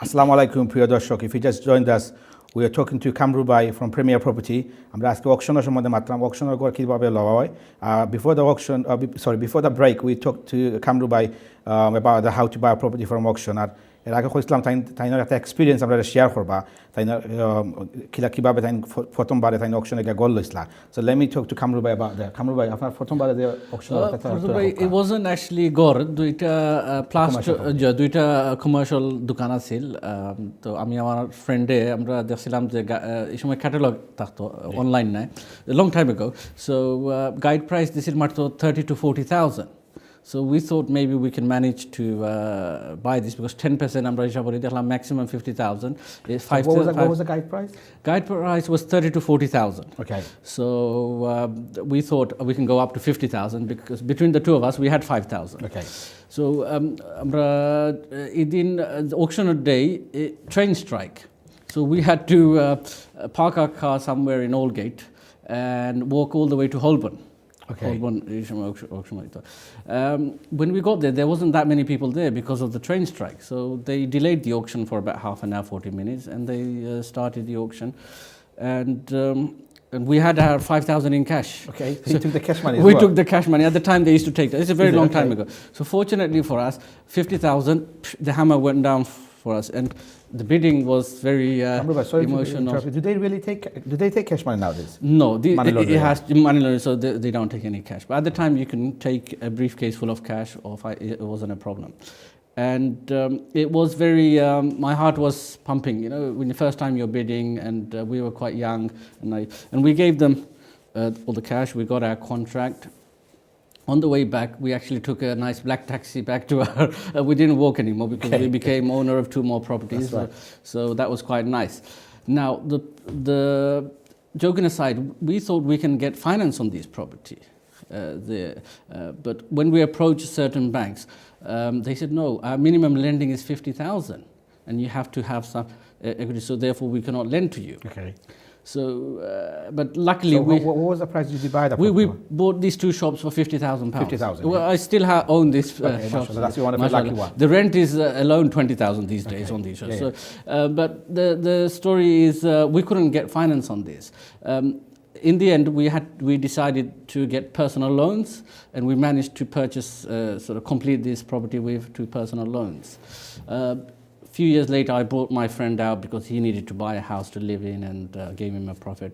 Assalamu alaikum, প্রিয় দর্শক. If you just joined us, we are talking to Kamru Bhai from Premier Property. আমরা আজকে অকশনের সম্বন্ধে মাত্রাম অকশনের ঘর কিভাবে লওয়া হয়. Before the break, we talked to Kamru Bhai about how to buy a property from auction. আর এর আগে কইছিলাম তাইনার একটা এক্সপিরিয়েন্স আমরা শেয়ার করবা. তাইনার কিভাবে তাই প্রথমবারে তাই অকশনে গিয়ে গোল লইছলা. So let me talk to Kamru Bhai about that. Kamru Bhai, আপনার প্রথমবারে যে অকশনে it wasn't actually গড় দুইটা দুইটা কমার্শিয়াল দোকান আছিল তো আমি আমার ফ্রেন্ডে আমরা দেখছিলাম যে এই সময় ক্যাটালগ থাকতো অনলাইন নাই long time ago so guide price দিছিল মাত্র 30 to 40,000. So we thought maybe we can manage to buy this because 10% আমরা হিসাব করি দেখলাম maximum 50,000. What was the guide price? Guide price was 30 to 40,000. Okay. So we thought we can go up to 50,000 because between the two of us we had 5,000. Okay. So আমরা in the auction day train strike. So we had to park our car somewhere in Aldgate and walk all the way to Holborn. Okay. When we got there, there wasn't that many people there because of the train strike. So they delayed the auction for about half an hour, 40 minutes, and they started the auction. And we had our 5,000 in cash. Okay, so you took the cash money as We well? took the cash money. At the time, they used to take that. It's a very long time ago. So fortunately for us, 50,000, the hammer went down for us. And the bidding was very emotional. Do they take cash money nowadays? No, Money it has money laundering, so they don't take any cash. But at the time, you can take a briefcase full of cash, or it wasn't a problem. And it was very, my heart was pumping, you know, when the first time you're bidding, and we were quite young, and we gave them all the cash. We got our contract. On the way back, we actually took a nice black taxi back to our. We didn't walk anymore because we became owner of 2 more properties. That's right. So that was quite nice. Now, the joking aside, we thought we can get finance on these property. But when we approached certain banks, they said no. Our minimum lending is 50,000, and you have to have some equity. So therefore, we cannot lend to you. Okay. So, but luckily, what was the price did you buy the property? We bought these 2 shops for £50,000. 50,000. Well, I still own this shop. That's one of the lucky ones. The rent is alone 20,000 these days on these shops. Yeah, yeah. So, but the story is we couldn't get finance on this. In the end, we decided to get personal loans, and we managed to purchase sort of complete this property with 2 personal loans. A few years later, I brought my friend out because he needed to buy a house to live in, and gave him a profit.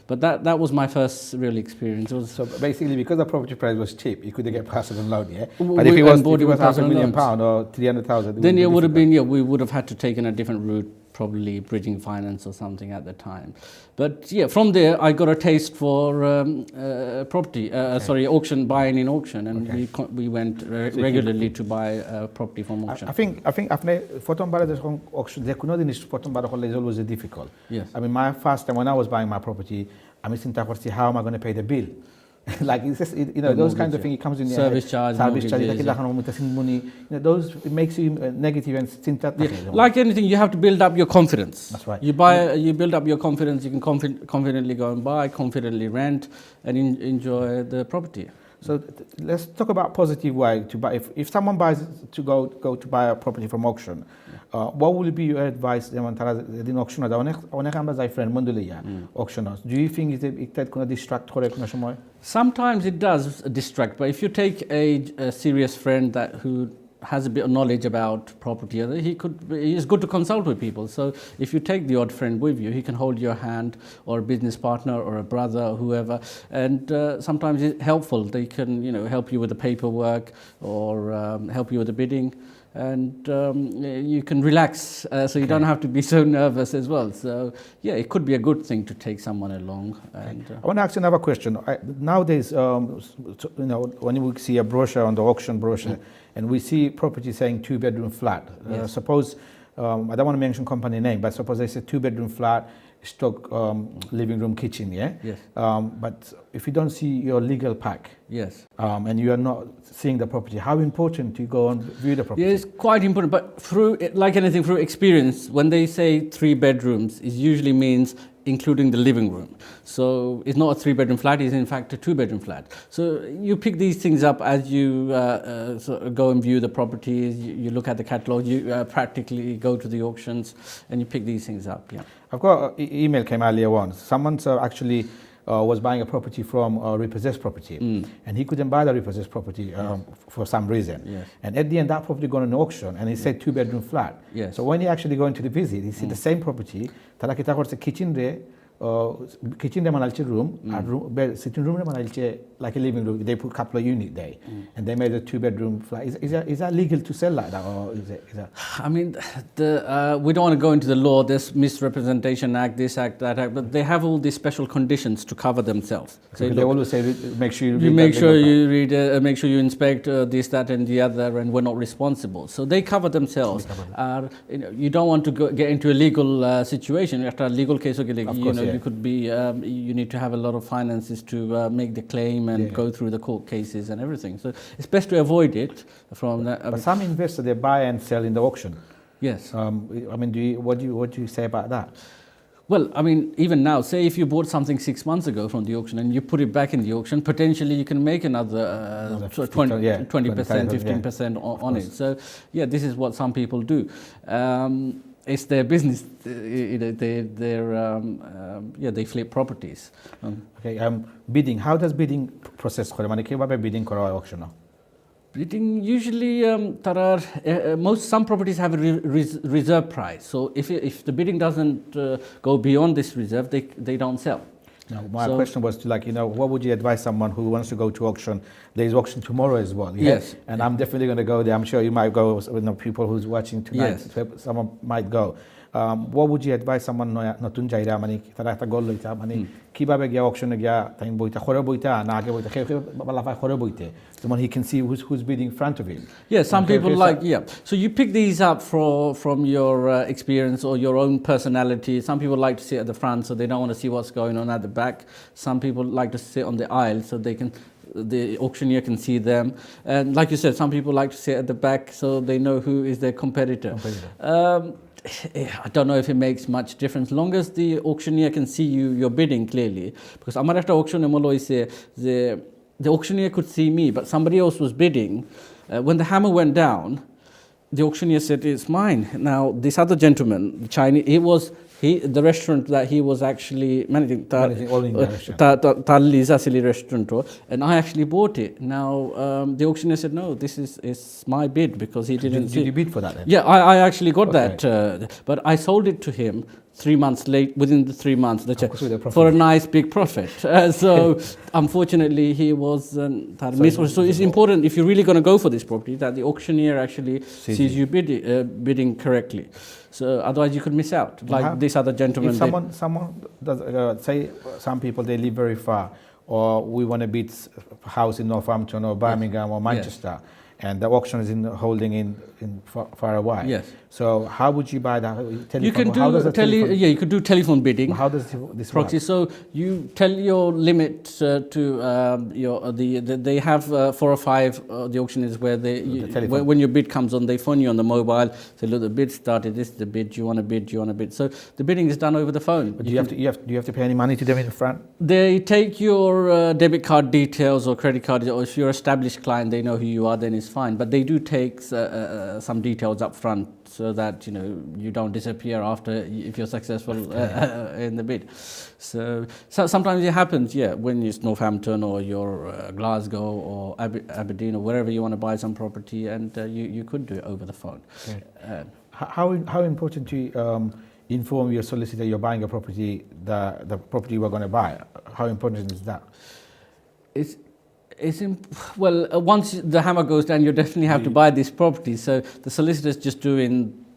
But that was my first real experience. So basically, because the property price was cheap, you couldn't get personal loan, yeah? But if it was £500,000 or 300,000, then it would have been, we would have had to take in a different route, probably bridging finance or something at the time. But yeah, from there I got a taste for auction, buying in auction, and we went regularly to buy property from auction. I think আপনি প্রথমবার যখন auction যে কোনো জিনিস প্রথমবার হলে is always difficult. Yes. I mean, my first time when I was buying my property, আমি চিন্তা করছি how am I going to pay the bill? Like it's just, you know, those kinds of things, it comes in your service charge, those, it makes you negative and like anything, you have to build up your confidence. That's right. You build up your confidence, you can confidently go and buy, confidently rent, and enjoy the property. So let's talk about positive way to buy. If someone buys to go to buy a property from auction, what will be your advice? In auction, অনেক আমরা যাই friend Mondolia auctioners. Do you think it could distract করে কোনো সময়? Sometimes it does distract, but if you take a serious friend who has a bit of knowledge about property, he's good to consult with people. So if you take the odd friend with you, he can hold your hand, or a business partner, or a brother, or whoever. And sometimes it's helpful. They can, help you with the paperwork, or help you with the bidding. And you can relax, so you don't have to be so nervous as well. So yeah, it could be a good thing to take someone along. And I want to ask you another question. Nowadays, when we see a brochure on the auction brochure, and we see property saying 2-bedroom flat. Suppose I don't want to mention company name, but suppose they say 2-bedroom flat, stock living room, kitchen, yeah. Yes. But if you don't see your legal pack, yes, and you are not seeing the property, how important to go and view the property? Yeah, it's quite important. But like anything, through experience, when they say 3 bedrooms, it usually means including the living room. So it's not a 3-bedroom flat, it's in fact a 2-bedroom flat. So you pick these things up as you sort of go and view the properties, you look at the catalogue, you practically go to the auctions and you pick these things up. Yeah. I've got an email came earlier on. Someone actually was buying a property from a repossessed property, and he couldn't buy the repossessed property for some reason. Yes. And at the end, that property gone on auction, and he said 2-bedroom flat. Yes. So when he actually going to the visit, he see the same property. Tara kita korse kitchen de manalche room, sitting room de manalche like a living room. They put a couple of units there, and they made a 2-bedroom flat. Is that legal to sell like that, or is it? I mean, we don't want to go into the law. There's Misrepresentation Act, this act, that act, but they have all these special conditions to cover themselves. So they always say, make sure you read. Make sure you inspect this, that, and the other, and we're not responsible. So they cover themselves. You don't want to get into a legal situation. After a legal case, you could be. You need to have a lot of finances to make the claim and go through the court cases and everything. So it's best to avoid it from that. But some investors, they buy and sell in the auction. Yes. I mean, what do you say about that? Well, I mean, even now, say if you bought something 6 months ago from the auction and you put it back in the auction, potentially you can make another 20%, 15% on it. So, yeah, this is what some people do. It's their business. They flip properties. Okay. Bidding. How does bidding process? Bidding auction. Bidding usually some properties have a reserve price. So if the bidding doesn't go beyond this reserve, they don't sell. Now, my question was what would you advise someone who wants to go to auction? There is auction tomorrow as well. Yeah? Yes. And I'm definitely going to go there. I'm sure you might go. People who's watching tonight, yes. Someone might go. What would you advise someone notun jaira tara ta gol loita kibabe gya auction gya time boita khore boita na age boita bala fa khore boite someone he can see who's bidding in front of him. Yeah, some people so you pick these up from your experience or your own personality. Some people like to sit at the front, so they don't want to see what's going on at the back. Some people like to sit on the aisle, so the auctioneer can see them. And like you said, some people like to sit at the back, so they know who is their competitor. I don't know if it makes much difference, long as the auctioneer can see you're bidding clearly. Because আমার একটা auction হইছে যে the auctioneer could see me, but somebody else was bidding. When the hammer went down, the auctioneer said, "It's mine." Now this other gentleman, the Chinese, the restaurant that he was actually managing, restaurant, and I actually bought it. Now the auctioneer said, "No, this is my bid," because he didn't. Did you bid for that then? Yeah, I actually got that, but I sold it to him 3 months late, within the 3 months, for a nice big profit. So unfortunately, he was so it's important, if you're really going to go for this property, that the auctioneer actually sees you bidding correctly. So otherwise you could miss out, like this other gentleman. If someone does, say some people, they live very far, or we want to bid a house in Northampton or Birmingham or Manchester, and the auction is holding in far away. Yes. So how would you buy that? You can do you could do telephone bidding. How does this proxy work? So you tell your limit to they have 4 or 5 the auctioneers where when your bid comes on, they phone you on the mobile, say, "Look, the bid started, this is the bid, do you want to bid, do you want to bid?" So the bidding is done over the phone. But do you have to pay any money to them in the front? They take your debit card details or credit card, or if you're an established client, they know who you are, then it's fine. But they do take some details up front, so that you don't disappear after if you're successful in the bid. So sometimes it happens, when it's Northampton or you're Glasgow or Aberdeen or wherever you want to buy some property, and you could do it over the phone. Okay. How important to inform your solicitor you're buying a property, the property you are going to buy? How important is that? Once the hammer goes down, you definitely have to buy this property. So the solicitor's just doing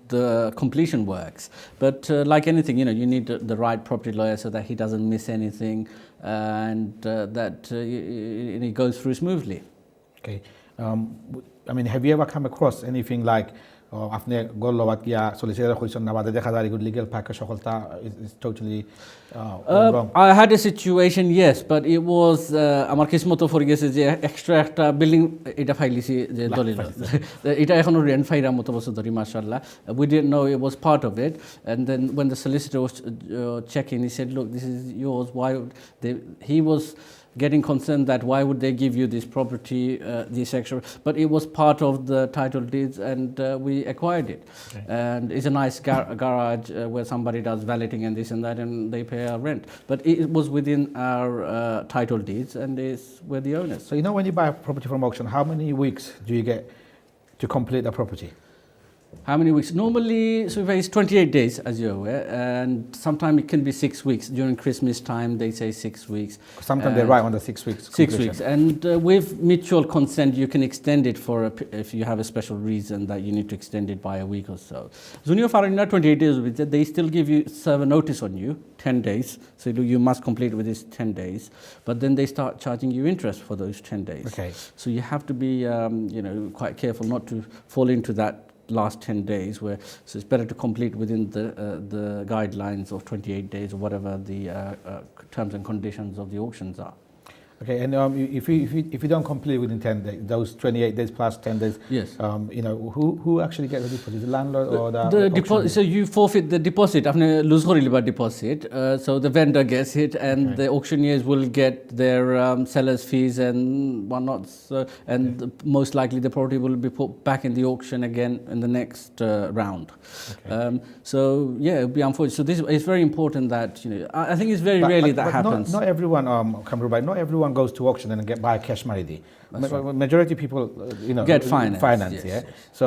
the completion works. But like anything, you need the right property lawyer so that he doesn't miss anything, and that it goes through smoothly. Okay. I mean, have you ever come across anything like আপনি গল্লবাদ গিয়া solicitor কইছেন না বাদে দেখা যায় legal প্যাকে সকলটা is totally wrong. I had a situation, yes, but it was আমার কিসমতো পড়ে গেছে যে এক্সট্রা একটা বিল্ডিং এটা ফাইলিছি যে দলিল এটা এখনো রেন্ট ফাইরার মতো বছর ধরে মাশাআল্লাহ. We didn't know it was part of it, and then when the solicitor was checking, he said, look, this is yours. Why he was getting concerned that why would they give you this property, this extra, but it was part of the title deeds, and we acquired it. Okay. And it's a nice garage where somebody does valeting and this and that, and they pay our rent. But it was within our title deeds, and we're the owners. So you know when you buy a property from auction, how many weeks do you get to complete the property? How many weeks? Normally, so it's 28 days, as you're aware, and sometimes it can be 6 weeks. During Christmas time, they say 6 weeks. Sometimes they write on the 6 weeks. 6 weeks, and with mutual consent, you can extend it for if you have a special reason that you need to extend it by a week or so. Junior Farina 28 days with it, they still give you serve a notice on you 10 days. So you must complete with this 10 days, but then they start charging you interest for those 10 days. Okay. So you have to be quite careful not to fall into that last 10 days so it's better to complete within the guidelines of 28 days or whatever the terms and conditions of the auctions are. Okay, and if you don't complete within 10 days, those 28 days plus 10 days, yes, who actually gets the deposit? The landlord or the deposit? So you forfeit the deposit. After lose deposit, so the vendor gets it, and okay, the auctioneers will get their sellers' fees and whatnot. And okay, most likely the property will be put back in the auction again in the next round. Okay. So yeah, it would be unfortunate. So this is very important that I think it's very rarely that happens. Not everyone, not everyone goes to auction and buy cash maridi. Majority of people, get finance. Yes, yeah. Yes. So,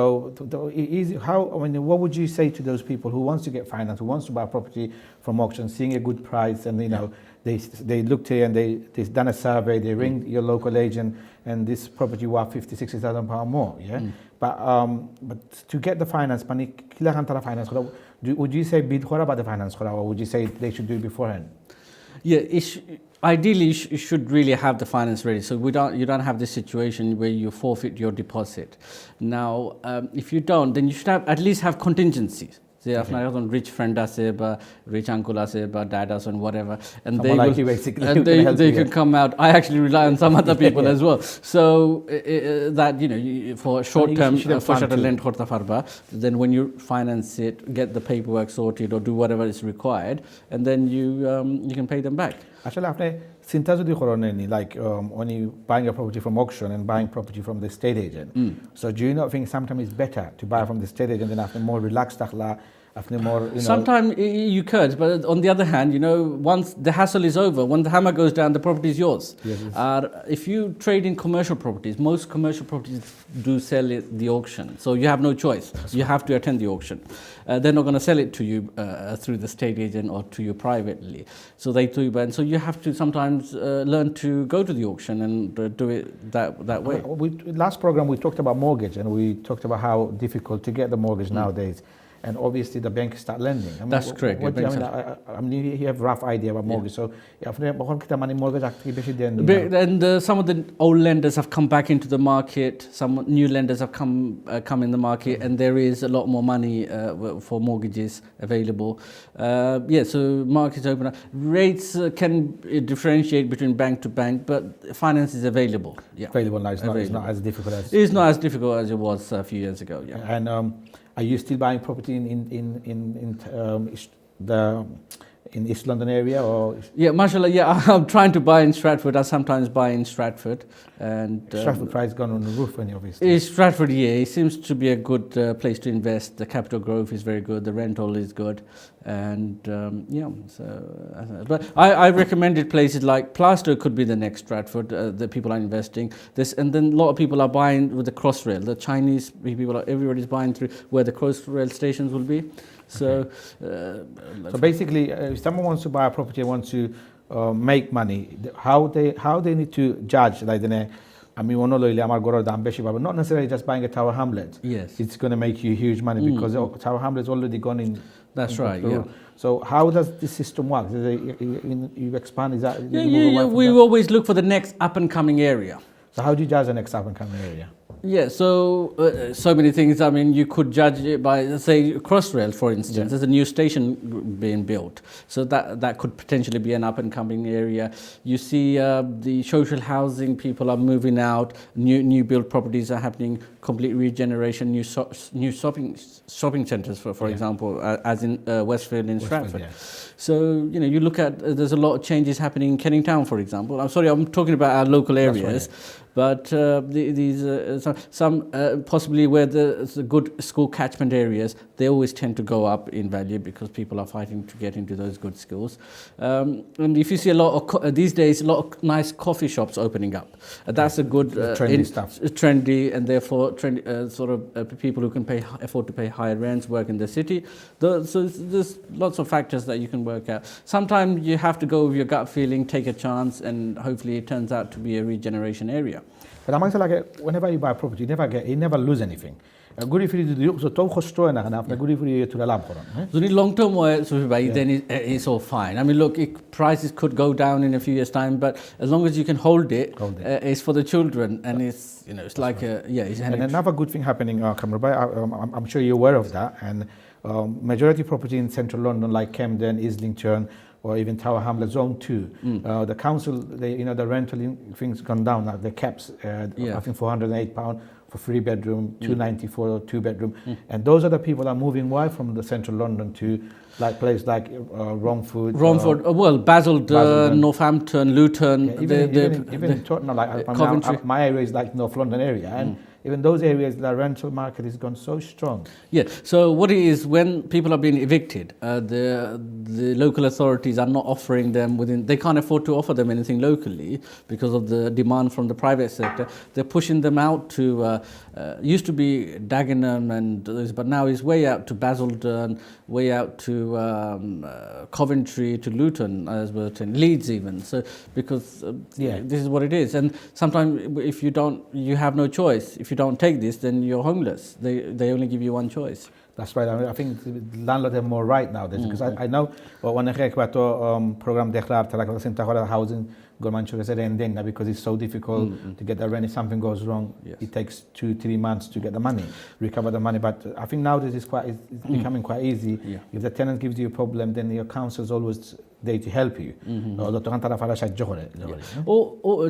what would you say to those people who wants to get finance, who wants to buy a property from auction, seeing a good price, and they looked here and they've done a survey, they ring your local agent, and this property worth 50,000-60,000 pound more, yeah. But to get the finance, would you say bid about the finance, or would you say they should do it beforehand? Yeah, ideally you should really have the finance ready, so you don't have this situation where you forfeit your deposit. Now, if you don't, then you should at least have contingencies. যে আপনার একজন rich friend আছে বা rich আঙ্কুল আছে বা dad আছে and whatever, and they can come out. I actually rely on some other people as well, so that for short term for short lend করতে পারবা, then when you finance it, get the paperwork sorted or do whatever is required, and then you can pay them back. Actually, after চিন্তা যদি করেন like when you buying a property from auction and buying property from the estate agent, so do you not think sometimes it's better to buy from the estate agent than after more relaxed more, Sometimes you could, but on the other hand, once the hassle is over, when the hammer goes down, the property is yours. Yes. If you trade in commercial properties, most commercial properties do sell at the auction, so you have no choice. You have to attend the auction. They're not going to sell it to you through the estate agent or to you privately. So they do, and so you have to sometimes learn to go to the auction and do it that way. Last program we talked about mortgage, and we talked about how difficult to get the mortgage nowadays. And obviously the banks start lending. That's correct. You have a rough idea about mortgage. So mortgage and some of the old lenders have come back into the market. Some new lenders have come in the market, and there is a lot more money for mortgages available. So markets open up. Rates can differentiate between bank to bank, but finance is available. Yeah, available now. It's not as difficult as it's not as difficult as it was a few years ago. Yeah, and. Are you still buying property in East London area or? Yeah, mashallah. Yeah, I'm trying to buy in Stratford. I sometimes buy in Stratford, and Stratford price gone on the roof when obviously. Stratford, yeah, it seems to be a good place to invest. The capital growth is very good. The rental is good, and but I recommended places like Plaistow could be the next Stratford. The people are investing this, and then a lot of people are buying with the Crossrail. The Chinese people everybody's buying through where the Crossrail stations will be. So, so basically, if someone wants to buy a property and wants to make money, how they need to judge like not necessarily just buying a Tower Hamlet. Yes, it's going to make you huge money because Tower Hamlet's already gone in. That's right. Yeah. So how does this system work? You expand? Is that we always look for the next up and coming area. So how do you judge the next up and coming area? Yeah, so many things. I mean, you could judge it by, say, Crossrail, for instance. There's a new station being built, so that could potentially be an up and coming area. You see, the social housing, people are moving out. New build properties are happening. Complete regeneration. New shopping centres, for example, as in Westfield in Stratford. So you look at there's a lot of changes happening in Canning Town, for example. I'm sorry, I'm talking about our local areas. But these some possibly where there's good school catchment areas, they always tend to go up in value because people are fighting to get into those good schools. And if you see a lot of these days, a lot of nice coffee shops opening up. That's a good trendy stuff. Trendy, and therefore trendy, people who can afford to pay higher rents work in the city. So there's lots of factors that you can work out. Sometimes you have to go with your gut feeling, take a chance, and hopefully it turns out to be a regeneration area. But I'm actually like, whenever you buy a property, you never lose anything. Good if you do so, to hosto na enough. Good if you to the lab. So in long term, then it's all fine. I mean, look, prices could go down in a few years' time, but as long as you can hold it. It's for the children, and it's like it's and another good thing happening, Kamrubai, I'm sure you're aware of that. And majority property in central London, like Camden, Islington, or even Tower Hamlets Zone 2, the council, the rental things gone down. Now the caps, I think £408 for 3-bedroom, 290 for 2-bedroom, and those are the people that are moving away from the central London to like places like Romford, Basildon, Northampton, Luton, even Tottenham. Like Coventry. My area is like North London area, and even those areas, the rental market has gone so strong. Yeah. So what it is, when people are being evicted, the local authorities are not offering them they can't afford to offer them anything locally because of the demand from the private sector. They're pushing them out to used to be Dagenham and those, but now it's way out to Basildon, way out to Coventry, to Luton, as well, and Leeds even. So because this is what it is, and sometimes if you have no choice. If you don't take this, then you're homeless. They only give you one choice. That's right. I think landlords have more right nowadays because I know when I program declared housing government because it's so difficult to get the rent. If something goes wrong, it takes 2-3 months to get the money, recover the money. But I think nowadays it's becoming quite easy. If the tenant gives you a problem, then your council is always there to help you. Or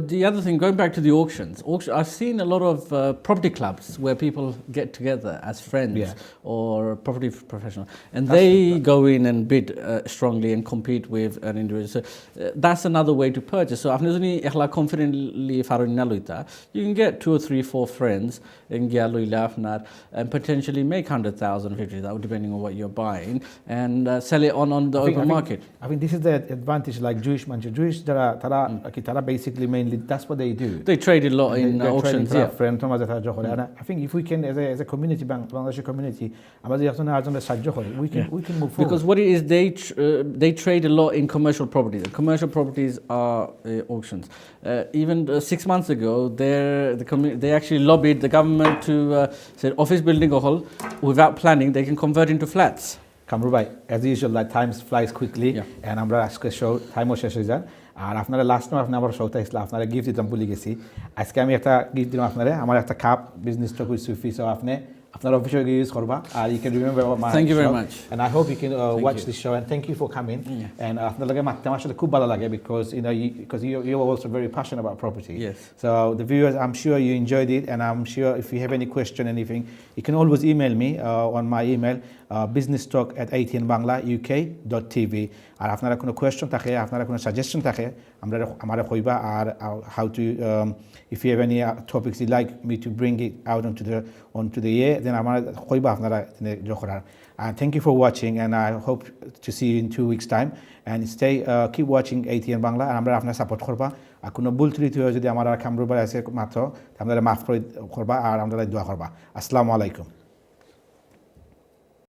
the other thing, going back to the auctions, I've seen a lot of property clubs where people get together as friends or property professionals, and they go in and bid strongly and compete with an individual. So that's another way to purchase. So confidently you can get 2 or 3, 4 friends and potentially make 100,000, 50,000, depending on what you're buying, and sell it on the open market. I think this is the advantage, like Jewish, Tara basically mainly that's what they do. They trade a lot in auctions. And I think if we can, as a community, Bangladeshi community, we can move forward. Because what it is, they trade a lot in commercial properties. Commercial properties are auctions. Even 6 months ago, they actually lobbied the government to say office building a hall without planning, they can convert into flats. Kamrubai, as usual, like time flies quickly, and I'm going to ask a show, time was আর আপনারা last time আপনার শোটা আসলে আপনারা gift দিতাম ভুলে গেছি আজকে আমি একটা গিফট দিলাম আপনারা আমার একটা cup business talk with Sufi so আপনি আপনার অফিসে ইউজ করবা আর you can remember my thank you very much and I hope you can watch this show and thank you for coming and আপনার লাগে মারতে আমার আসলে খুব ভালো লাগে because you are also very passionate about property. Yes. So the viewers, I'm sure you enjoyed it, and I'm sure if you have any question, anything, you can always email me on my email businesstalk@atnbangla.uk.tv. আর আপনারা কোনো question থাকে আপনারা কোনো suggestion থাকে আমরা কইবা আর how to if you have any topics you like me to bring it out onto the air, then আমরা কইবা আপনারা জোকরার. And thank you for watching, and I hope to see you in 2 weeks time, and keep watching ATN Bangla, and আমরা আপনারা support করবা আর কোনো ভুল ত্রুটি হয়ে যদি আমার কামরুবার আছে মাত্র আপনারা মাফ করে করবা আর আপনারা দোয়া করবা. আসসালামু আলাইকুম.